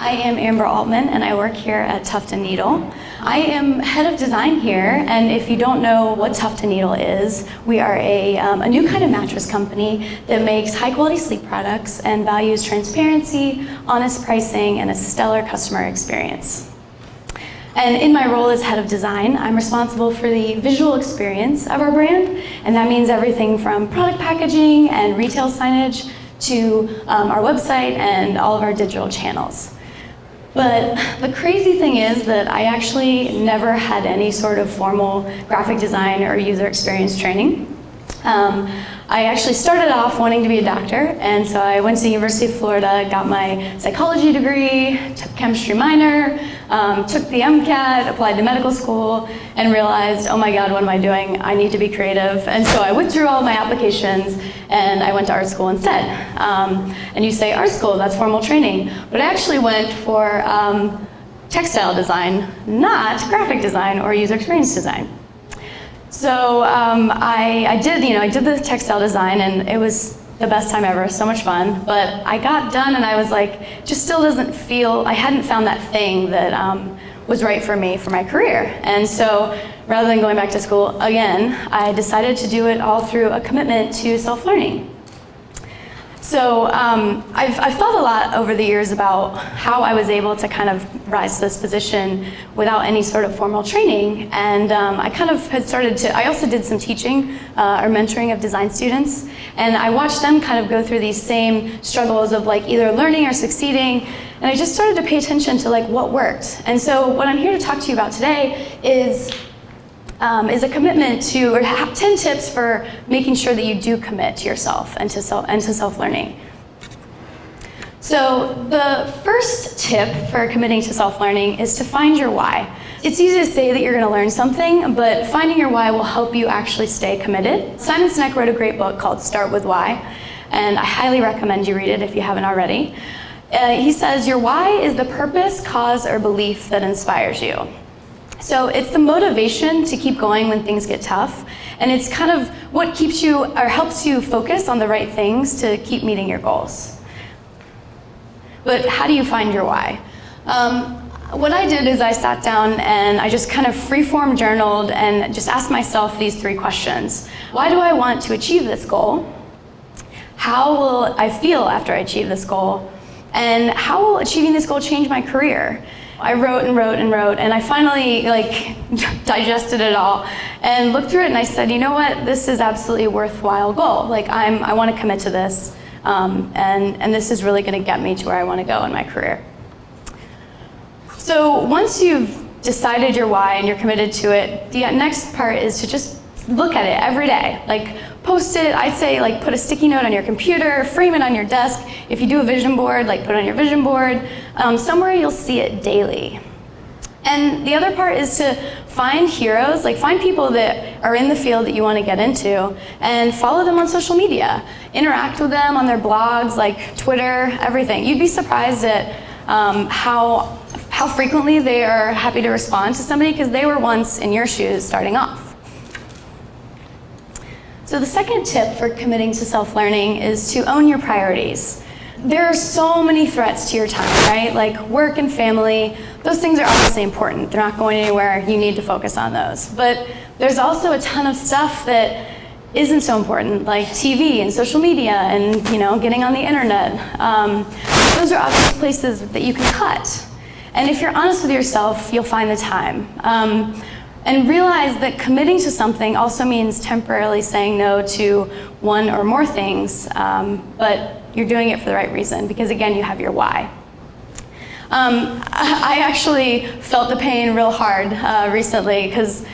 I am Amber Aultman, and I work here at Tuft & Needle. I am head of design here, and if you don't know what Tuft & Needle is, we are a new kind of mattress company that makes high-quality sleep products and values transparency, honest pricing, and a stellar customer experience. And in my role as head of design, I'm responsible for the visual experience of our brand, and that means everything from product packaging and retail signage to our website and all of our digital channels. But the crazy thing is that I actually never had any sort of formal graphic design or user experience training. I actually started off wanting to be a doctor, and so I went to the University of Florida, got my psychology degree, took chemistry minor, took the MCAT, applied to medical school, and realized, oh my God, what am I doing? I need to be creative. And so I withdrew all of my applications, and I went to art school instead. And you say art school, that's formal training. But I actually went for textile design, not graphic design or user experience design. So I did the textile design, and it was the best time ever, so much fun. But I got done, and I was like, just still doesn't feel, I hadn't found that thing that was right for me for my career. And so rather than going back to school again, I decided to do it all through a commitment to self-learning. So I've thought a lot over the years about how I was able to kind of rise to this position without any sort of formal training, and I kind of had started to, I also did some teaching or mentoring of design students, and I watched them kind of go through these same struggles of like either learning or succeeding, and I just started to pay attention to like what worked. And so what I'm here to talk to you about today is a commitment to, or 10 tips for making sure that you do commit to yourself and to self-learning. So the first tip for committing to self-learning is to find your why. It's easy to say that you're going to learn something, but finding your why will help you actually stay committed. Simon Sinek wrote a great book called Start With Why, and I highly recommend you read it if you haven't already. He says, your why is the purpose, cause, or belief that inspires you. So it's the motivation to keep going when things get tough, and it's kind of what keeps you or helps you focus on the right things to keep meeting your goals. But how do you find your why? What I did is I sat down and I just kind of freeform journaled and just asked myself these 3 questions. Why do I want to achieve this goal? How will I feel after I achieve this goal? And how will achieving this goal change my career? I wrote and wrote and wrote, and I finally digested it all and looked through it, and I said, you know what, this is absolutely a worthwhile goal. Like I want to commit to this, and this is really going to get me to where I want to go in my career. So once you've decided your why and you're committed to it, the next part is to just look at it every day. Like post it, I'd say like put a sticky note on your computer, frame it on your desk. If you do a vision board, like put it on your vision board. Somewhere you'll see it daily. And the other part is to find heroes, like find people that are in the field that you want to get into and follow them on social media. Interact with them on their blogs, like Twitter, everything. You'd be surprised at how frequently they are happy to respond to somebody because they were once in your shoes starting off. So the second tip for committing to self-learning is to own your priorities. There are so many threats to your time, right? Like work and family, those things are obviously important. They're not going anywhere, you need to focus on those. But there's also a ton of stuff that isn't so important, like TV and social media and getting on the internet. Those are obvious places that you can cut. And if you're honest with yourself, you'll find the time. And realize that committing to something also means temporarily saying no to one or more things, but you're doing it for the right reason because, again, you have your why. I actually felt the pain real hard recently because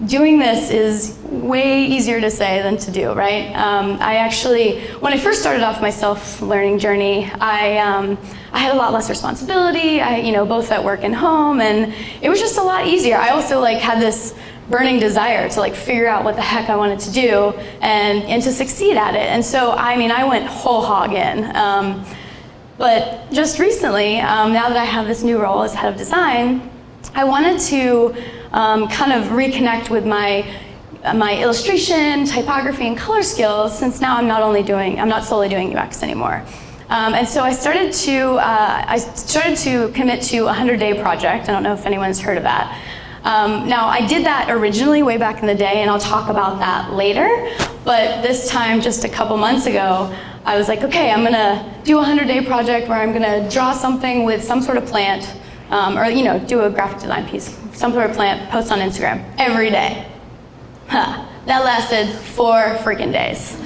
doing this is way easier to say than to do, right? I actually, when I first started off my self-learning journey, I had a lot less responsibility, both at work and home, and it was just a lot easier. I also had this burning desire to figure out what the heck I wanted to do and to succeed at it. And so, I went whole hog in. But just recently, now that I have this new role as head of design, I wanted to kind of reconnect with my illustration, typography, and color skills, since now I'm not solely doing UX anymore. And so I started to commit to a 100-day project. I don't know if anyone's heard of that. Now, I did that originally way back in the day, and I'll talk about that later. But this time, just a couple months ago, I was like, okay, I'm gonna do a 100-day project where I'm gonna draw something with some sort of plant, or do a graphic design piece, some sort of plant, post on Instagram every day. That lasted 4 freaking days.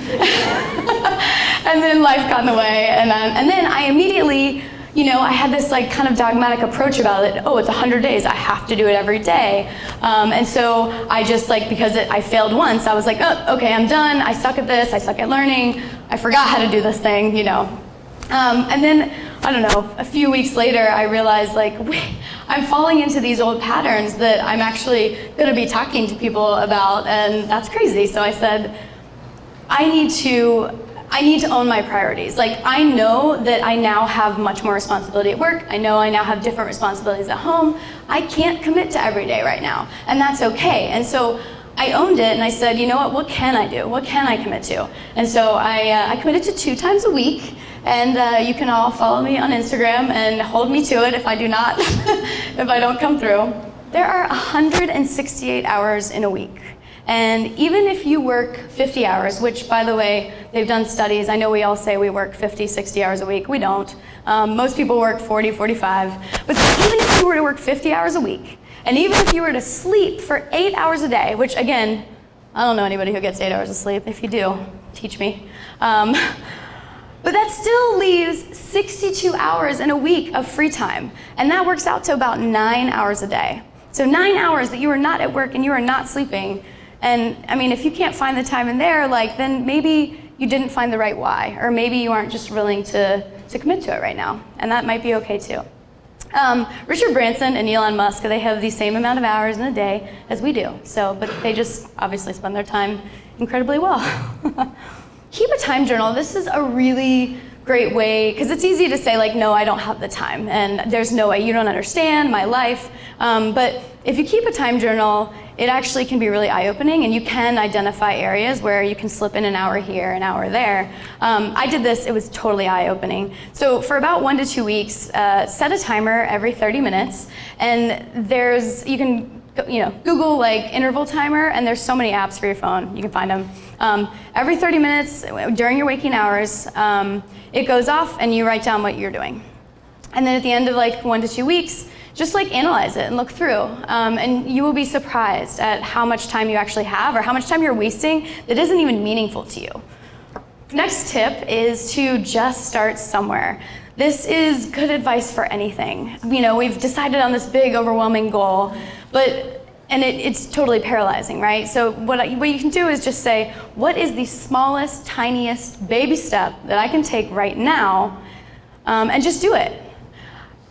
And then life got in the way, and then I immediately, I had this like kind of dogmatic approach about it. Oh, it's 100 days, I have to do it every day. And so I just because I failed once, I was like, oh, okay, I'm done, I suck at this, I suck at learning, I forgot how to do this thing, And then, I don't know, a few weeks later, I realized wait, I'm falling into these old patterns that I'm actually gonna be talking to people about, and that's crazy. So I said, I need to own my priorities. I know that I now have much more responsibility at work. I know I now have different responsibilities at home. I can't commit to every day right now, and that's okay. And so I owned it, and I said, you know what can I do? What can I commit to? And so I committed to 2 times a week, and you can all follow me on Instagram and hold me to it if I do not, if I don't come through. There are 168 hours in a week. And even if you work 50 hours, which, by the way, they've done studies. I know we all say we work 50, 60 hours a week. We don't. Most people work 40, 45. But even if you were to work 50 hours a week, and even if you were to sleep for 8 hours a day, which, again, I don't know anybody who gets 8 hours of sleep. If you do, teach me. But that still leaves 62 hours in a week of free time. And that works out to about 9 hours a day. So 9 hours that you are not at work and you are not sleeping. And I mean, if you can't find the time in there, then maybe you didn't find the right why, or maybe you aren't just willing to commit to it right now, and that might be okay too. Richard Branson and Elon Musk, they have the same amount of hours in a day as we do, but they just obviously spend their time incredibly well. Keep a time journal. This is a really great way, because it's easy to say no, I don't have the time, and there's no way, you don't understand my life, but if you keep a time journal, it actually can be really eye-opening, and you can identify areas where you can slip in an hour here, an hour there. I did this, it was totally eye-opening. So for about 1 to 2 weeks, set a timer every 30 minutes, and you can Google interval timer, and there's so many apps for your phone, you can find them. Every 30 minutes during your waking hours, it goes off and you write down what you're doing. And then at the end of 1 to 2 weeks, just analyze it and look through, and you will be surprised at how much time you actually have, or how much time you're wasting that isn't even meaningful to you. Next tip is to just start somewhere. This is good advice for anything. We've decided on this big, overwhelming goal, and it's totally paralyzing, right? So what you can do is just say, what is the smallest, tiniest baby step that I can take right now, and just do it.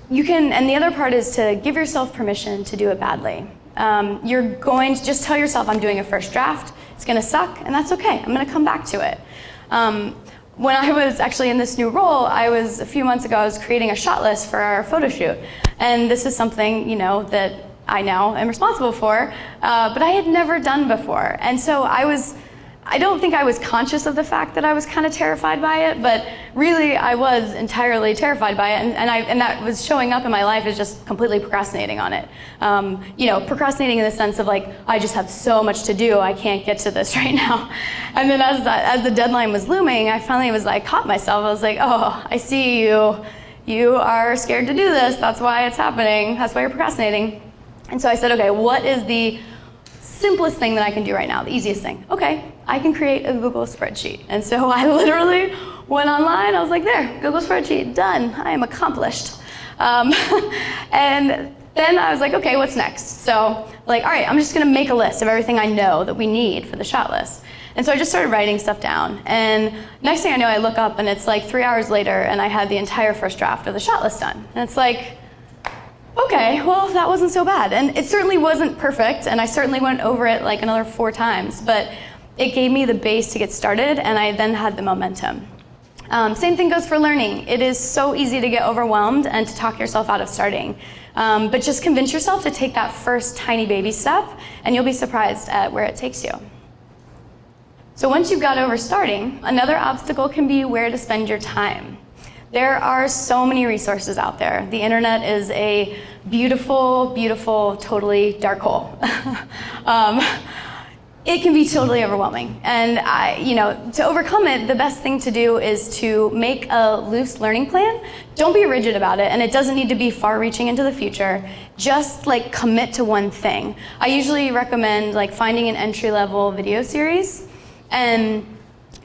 And the other part is to give yourself permission to do it badly. You're going to just tell yourself, I'm doing a first draft, it's gonna suck, and that's okay, I'm gonna come back to it. When I was actually in this new role, a few months ago, I was creating a shot list for our photo shoot. And this is something, that I now am responsible for, but I had never done before. And so I don't think I was conscious of the fact that I was kind of terrified by it, but really I was entirely terrified by it, and that was showing up in my life as just completely procrastinating on it. Procrastinating in the sense of I just have so much to do, I can't get to this right now. And then as the deadline was looming, I finally caught myself. I was like, oh, I see you. You are scared to do this. That's why it's happening. That's why you're procrastinating. And so I said, okay, what is the simplest thing that I can do right now, the easiest thing? Okay, I can create a Google spreadsheet. And so I literally went online, I was like, there, Google spreadsheet, done, I am accomplished. And then I was like, okay, what's next? So all right, I'm just gonna make a list of everything I know that we need for the shot list. And so I just started writing stuff down. And next thing I know, I look up and it's 3 hours later and I had the entire first draft of the shot list done. And it's okay, well, that wasn't so bad. And it certainly wasn't perfect, and I certainly went over it another 4 times, but it gave me the base to get started, and I then had the momentum. Same thing goes for learning. It is so easy to get overwhelmed and to talk yourself out of starting. But just convince yourself to take that first tiny baby step, and you'll be surprised at where it takes you. So once you've got over starting, another obstacle can be where to spend your time. There are so many resources out there. The internet is a beautiful, beautiful, totally dark hole. It can be totally overwhelming. And to overcome it, the best thing to do is to make a loose learning plan. Don't be rigid about it, and it doesn't need to be far-reaching into the future. Just like commit to one thing. I usually recommend like finding an entry-level video series and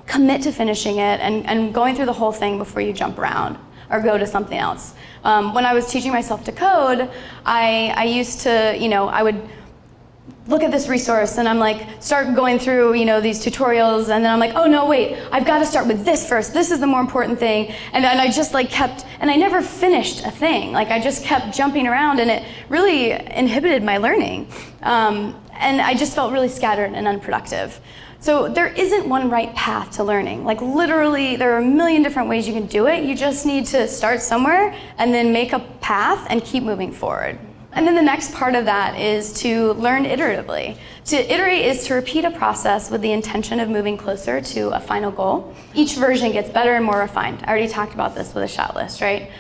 commit to finishing it and going through the whole thing before you jump around or go to something else. When I was teaching myself to code, I used to, I would look at this resource and I'm like, start going through, these tutorials, and then I'm like, oh no, wait, I've got to start with this first. This is the more important thing. And then I just like and I never finished a thing. Like I just kept jumping around, and it really inhibited my learning. And I just felt really scattered and unproductive. So there isn't one right path to learning. Like literally, there are a million different ways you can do it. You just need to start somewhere and then make a path and keep moving forward. And then the next part of that is to learn iteratively. To iterate is to repeat a process with the intention of moving closer to a final goal. Each version gets better and more refined. I already talked about this with a shot list, right?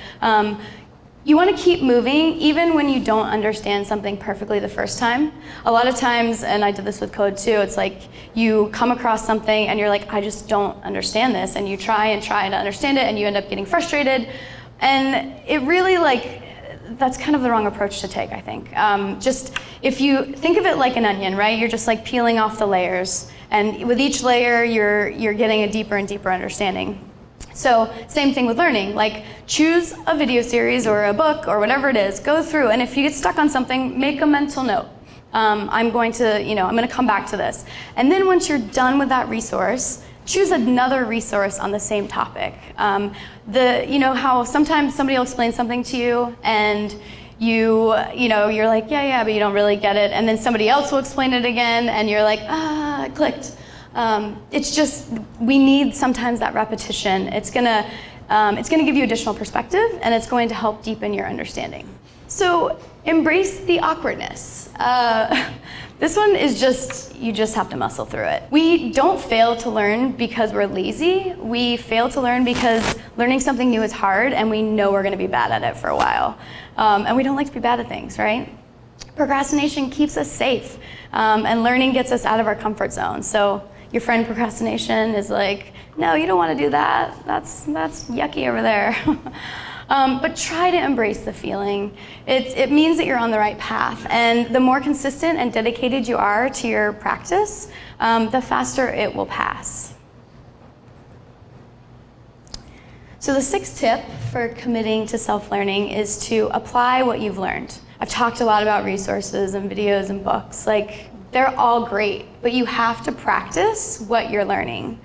You want to keep moving even when you don't understand something perfectly the first time. A lot of times, and I did this with code too, it's like you come across something and you're like, I just don't understand this. And you try to understand it and you end up getting frustrated. And it really that's kind of the wrong approach to take, I think. Just if you think of it like an onion, right? You're just like peeling off the layers. And with each layer, you're getting a deeper and deeper understanding. So same thing with learning, like choose a video series or a book or whatever it is, go through, and if you get stuck on something, make a mental note. I'm going to come back to this. And then once you're done with that resource, choose another resource on the same topic. How sometimes somebody will explain something to you and you're like, yeah, but you don't really get it. And then somebody else will explain it again and you're like, it clicked. It's just, we need sometimes that repetition. It's gonna give you additional perspective, and it's going to help deepen your understanding. So embrace the awkwardness. This one is you just have to muscle through it. We don't fail to learn because we're lazy. We fail to learn because learning something new is hard, and we know we're gonna be bad at it for a while. And we don't like to be bad at things, right? Procrastination keeps us safe, and learning gets us out of our comfort zone. So your friend procrastination is like, no, you don't want to do that. That's yucky over there. But try to embrace the feeling. It means that you're on the right path. And the more consistent and dedicated you are to your practice, the faster it will pass. So the sixth tip for committing to self-learning is to apply what you've learned. I've talked a lot about resources and videos and books. They're all great, but you have to practice what you're learning.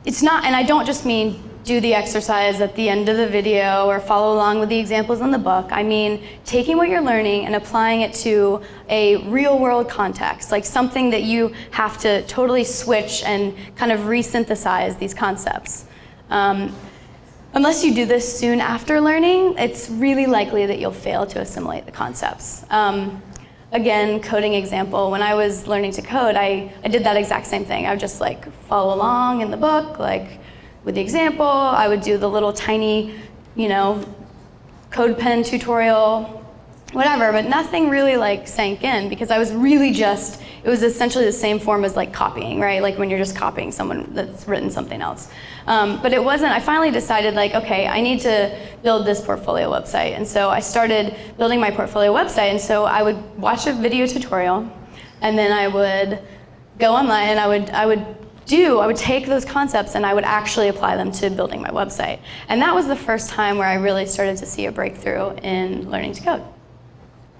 It's not, and I don't just mean do the exercise at the end of the video or follow along with the examples in the book. I mean taking what you're learning and applying it to a real world context, like something that you have to totally switch and kind of resynthesize these concepts. Unless you do this soon after learning, it's really likely that you'll fail to assimilate the concepts. Again, coding example, when I was learning to code, I did that exact same thing. I would just follow along in the book, with the example. I would do the little tiny, code pen tutorial, whatever, but nothing really sank in because I was really it was essentially the same form as copying, right? Like when you're just copying someone that's written something else. But it wasn't, I finally decided okay, I need to build this portfolio website. And so I started building my portfolio website. And so I would watch a video tutorial and then I would go online and I would take those concepts and I would actually apply them to building my website. And that was the first time where I really started to see a breakthrough in learning to code.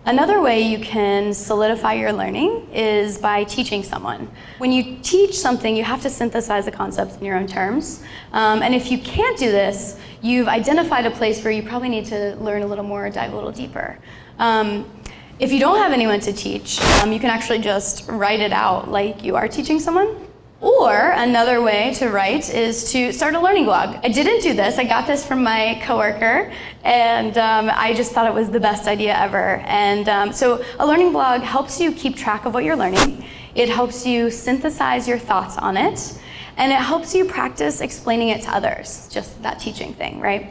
Another way you can solidify your learning is by teaching someone. When you teach something, you have to synthesize the concepts in your own terms. And if you can't do this, you've identified a place where you probably need to learn a little more, dive a little deeper. If you don't have anyone to teach, you can actually just write it out like you are teaching someone. Or another way to write is to start a learning blog. I didn't do this. I got this from my coworker, and I just thought it was the best idea ever. And so a learning blog helps you keep track of what you're learning. It helps you synthesize your thoughts on it. And it helps you practice explaining it to others, just that teaching thing, right?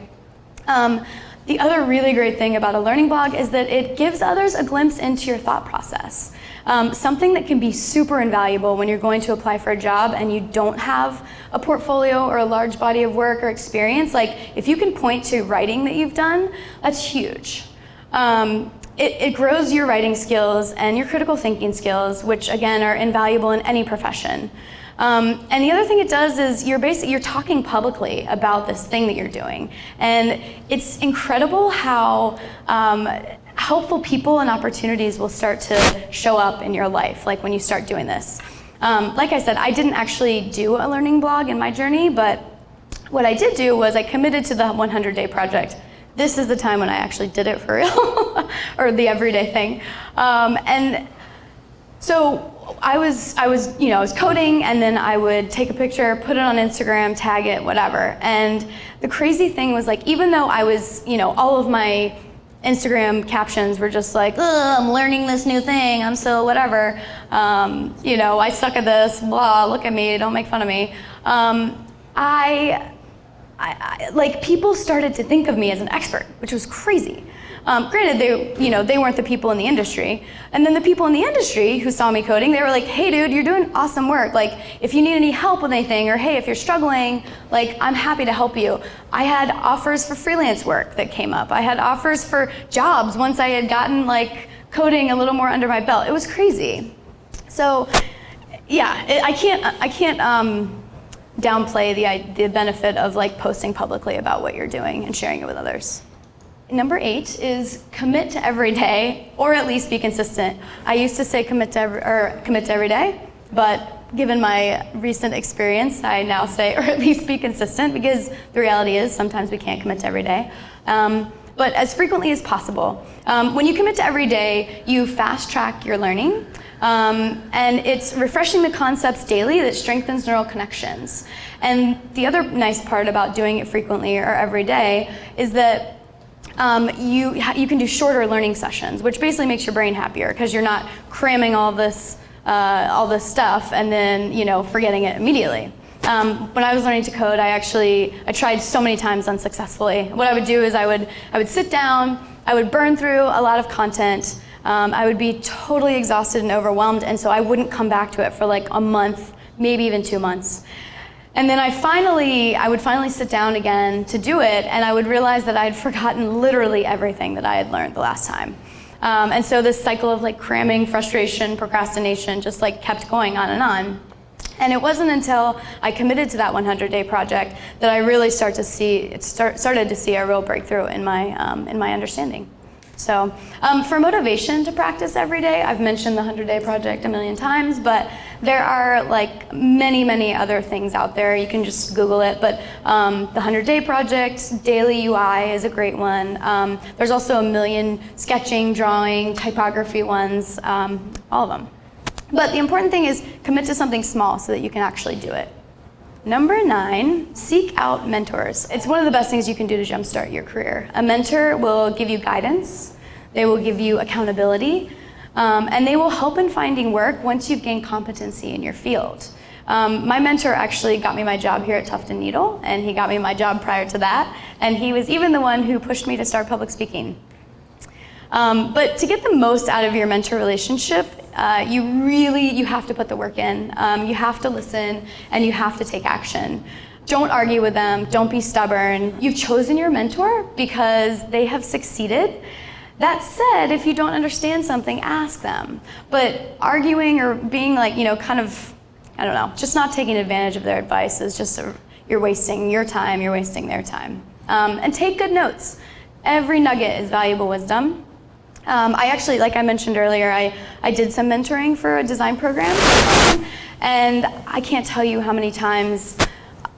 The other really great thing about a learning blog is that it gives others a glimpse into your thought process. Something that can be super invaluable when you're going to apply for a job and you don't have a portfolio or a large body of work or experience. Like, if you can point to writing that you've done, that's huge. It grows your writing skills and your critical thinking skills, which again are invaluable in any profession. And the other thing it does is you're talking publicly about this thing that you're doing. And it's incredible how helpful people and opportunities will start to show up in your life, like when you start doing this. Like I said, I didn't actually do a learning blog in my journey, but what I did do was I committed to the 100-day project. This is the time when I actually did it for real, or the everyday thing. And so I was coding, and then I would take a picture, put it on Instagram, tag it, whatever. And the crazy thing was, like, even though I was, all of my Instagram captions were just like, I'm learning this new thing, I'm so whatever, I suck at this, blah, look at me, don't make fun of me. Like, people started to think of me as an expert, which was crazy. Granted, they weren't the people in the industry. And then the people in the industry who saw me coding, they were like, hey dude, you're doing awesome work. Like, if you need any help with anything, or hey, if you're struggling, like, I'm happy to help you. I had offers for freelance work that came up. I had offers for jobs once I had gotten, like, coding a little more under my belt. It was crazy. So, yeah, I can't downplay the benefit of, like, posting publicly about what you're doing and sharing it with others. Number 8 is commit to every day, or at least be consistent. I used to say commit to every day, but given my recent experience, I now say, or at least be consistent, because the reality is sometimes we can't commit to every day. But as frequently as possible. When you commit to every day, you fast track your learning, and it's refreshing the concepts daily that strengthens neural connections. And the other nice part about doing it frequently or every day is that you can do shorter learning sessions, which basically makes your brain happier, because you're not cramming all this stuff and then forgetting it immediately. When I was learning to code, I tried so many times unsuccessfully. What I would do is I would sit down, I would burn through a lot of content, I would be totally exhausted and overwhelmed, and so I wouldn't come back to it for like a month, maybe even 2 months. And then I would finally sit down again to do it, and I would realize that I had forgotten literally everything that I had learned the last time. And so this cycle of, like, cramming, frustration, procrastination just, like, kept going on and on. And it wasn't until I committed to that 100-day project that I really started to see a real breakthrough in my understanding. So for motivation to practice every day, I've mentioned the 100-day project a million times, but there are, like, many other things out there. You can just Google it, but the 100-day project, daily UI is a great one. There's also a million sketching, drawing, typography ones, all of them. But the important thing is commit to something small so that you can actually do it. Number 9, seek out mentors. It's one of the best things you can do to jumpstart your career. A mentor will give you guidance, they will give you accountability, and they will help in finding work once you've gained competency in your field. My mentor actually got me my job here at Tuft & Needle, and he got me my job prior to that, and he was even the one who pushed me to start public speaking. But to get the most out of your mentor relationship, you have to put the work in. You have to listen, and you have to take action. Don't argue with them, don't be stubborn. You've chosen your mentor because they have succeeded. That said, if you don't understand something, ask them. But arguing or being, like, kind of, I don't know, just not taking advantage of their advice is just, you're wasting your time, you're wasting their time. And take good notes. Every nugget is valuable wisdom. I actually, like I mentioned earlier, I did some mentoring for a design program, and I can't tell you how many times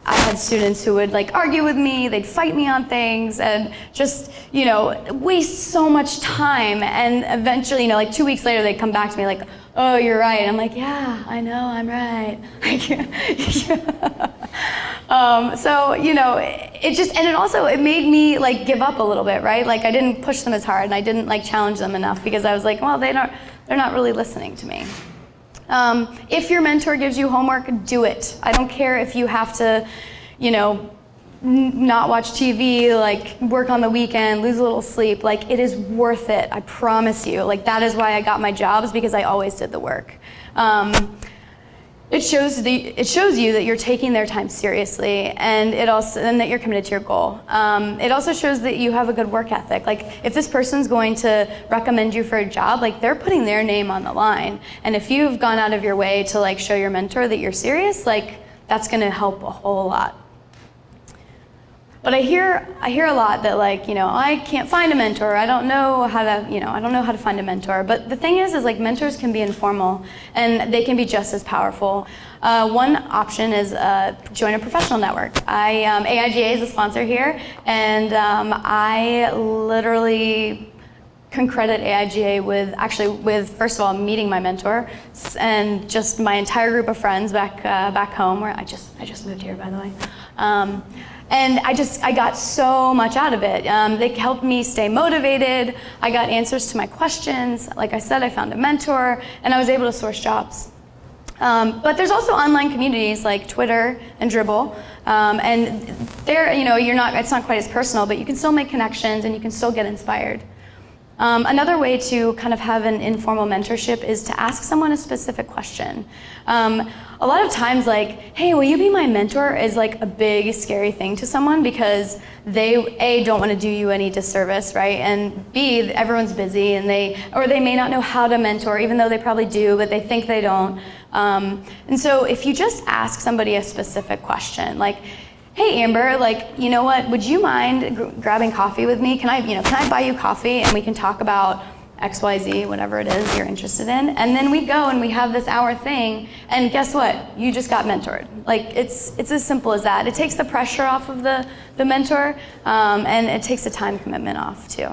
I had students who would, like, argue with me, they'd fight me on things, and just, waste so much time, and eventually, like 2 weeks later, they'd come back to me like, oh, you're right. And I'm like, yeah, I know, I'm right. So, it made me, like, give up a little bit, right? Like, I didn't push them as hard, and I didn't, like, challenge them enough, because I was like, well, they're not really listening to me. If your mentor gives you homework, do it. I don't care if you have to, not watch TV, like work on the weekend, lose a little sleep. Like, it is worth it, I promise you. Like, that is why I got my jobs, because I always did the work. It shows you that you're taking their time seriously, and that you're committed to your goal. It also shows that you have a good work ethic. Like, if this person's going to recommend you for a job, like, they're putting their name on the line. And if you've gone out of your way to like show your mentor that you're serious, like, that's going to help a whole lot. But I hear a lot that, like, I can't find a mentor. I don't know how to find a mentor. But the thing is like, mentors can be informal, and they can be just as powerful. One option is join a professional network. AIGA is a sponsor here, and I literally can credit AIGA with first of all meeting my mentor, and just my entire group of friends back home, where I just moved here, by the way. And I got so much out of it. They helped me stay motivated. I got answers to my questions. Like I said, I found a mentor, and I was able to source jobs. But there's also online communities like Twitter and Dribbble, and there, it's not quite as personal, but you can still make connections and you can still get inspired. Another way to kind of have an informal mentorship is to ask someone a specific question. A lot of times, like, hey, will you be my mentor, is like a big, scary thing to someone, because they, A, don't want to do you any disservice, right? And B, everyone's busy, and they may not know how to mentor, even though they probably do, but they think they don't. And so if you just ask somebody a specific question, like, hey, Amber, like, you know what, would you mind grabbing coffee with me? Can I buy you coffee, and we can talk about XYZ, whatever it is you're interested in? And then we go and we have this hour thing, and guess what? You just got mentored. Like, it's as simple as that. It takes the pressure off of the mentor, and it takes the time commitment off too.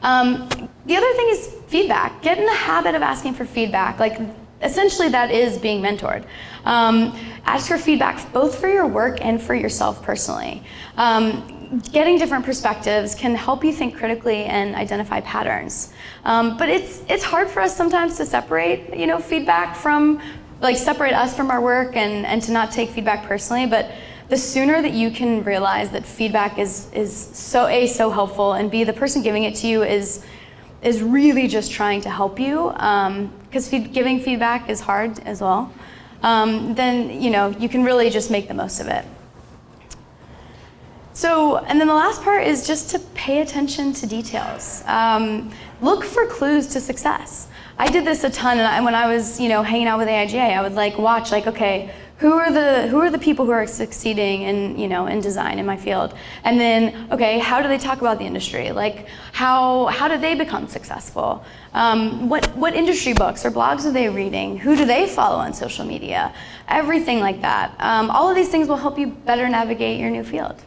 The other thing is feedback. Get in the habit of asking for feedback. Like, essentially that is being mentored. Ask for feedback both for your work and for yourself personally. Getting different perspectives can help you think critically and identify patterns. But it's hard for us sometimes to separate, feedback from, like, separate us from our work and to not take feedback personally. But the sooner that you can realize that feedback is so helpful, and B, the person giving it to you is really just trying to help you, because giving feedback is hard as well, then you can really just make the most of it. So, and then the last part is just to pay attention to details. Look for clues to success. I did this a ton, and when I was hanging out with AIGA, I would watch okay, who are the people who are succeeding in design in my field, and then okay, how do they talk about the industry? Like, how did they become successful? What industry books or blogs are they reading? Who do they follow on social media? Everything like that. All of these things will help you better navigate your new field.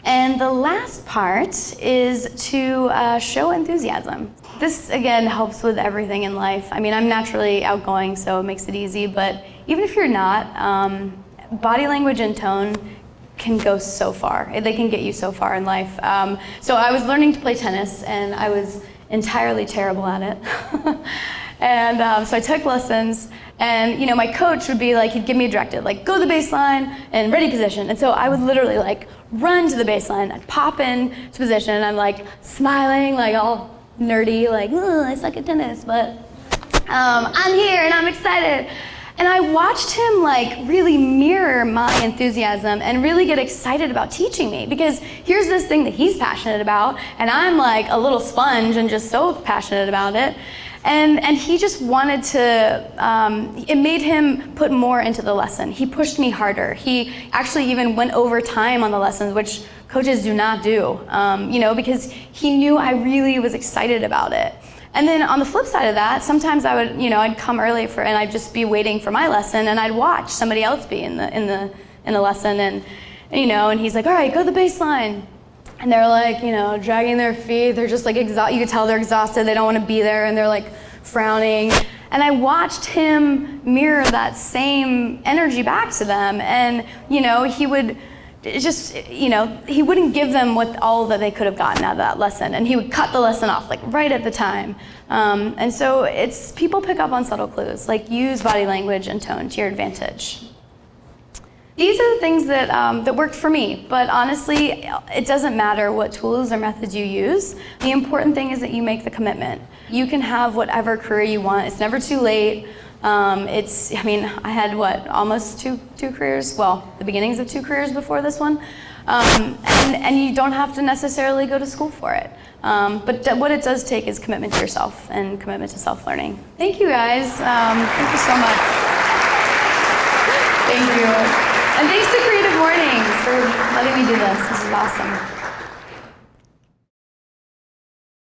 And the last part is to show enthusiasm. This, again, helps with everything in life. I mean, I'm naturally outgoing, so it makes it easy, but even if you're not, body language and tone can go so far. They can get you so far in life. So I was learning to play tennis, and I was entirely terrible at it. And so I took lessons, and my coach would be he'd give me a directive, go to the baseline and ready position. And so I would literally run to the baseline, I'd pop in to position, and I'm smiling, all nerdy, I suck at tennis, but I'm here and I'm excited. And I watched him really mirror my enthusiasm and really get excited about teaching me, because here's this thing that he's passionate about, and I'm a little sponge and just so passionate about it. And he just wanted to, it made him put more into the lesson. He pushed me harder. He actually even went over time on the lessons, which coaches do not do, because he knew I really was excited about it. And then on the flip side of that, sometimes I would, I'd come early and I'd just be waiting for my lesson, and I'd watch somebody else be in the lesson, and he's like, all right, go to the baseline. And they're dragging their feet. They're just exhausted. You could tell they're exhausted. They don't want to be there, and they're frowning. And I watched him mirror that same energy back to them. And he would it just, he wouldn't give them all that they could have gotten out of that lesson, and he would cut the lesson off like right at the time. And so people pick up on subtle clues, like use body language and tone to your advantage. These are the things that worked for me, but honestly, it doesn't matter what tools or methods you use. The important thing is that you make the commitment. You can have whatever career you want. It's never too late. I had almost two careers, well, the beginnings of 2 careers before this one. And you don't have to necessarily go to school for it. But what it does take is commitment to yourself and commitment to self-learning. Thank you guys. Thank you so much. Thank you. And thanks to Creative Mornings for letting me do this. This is awesome.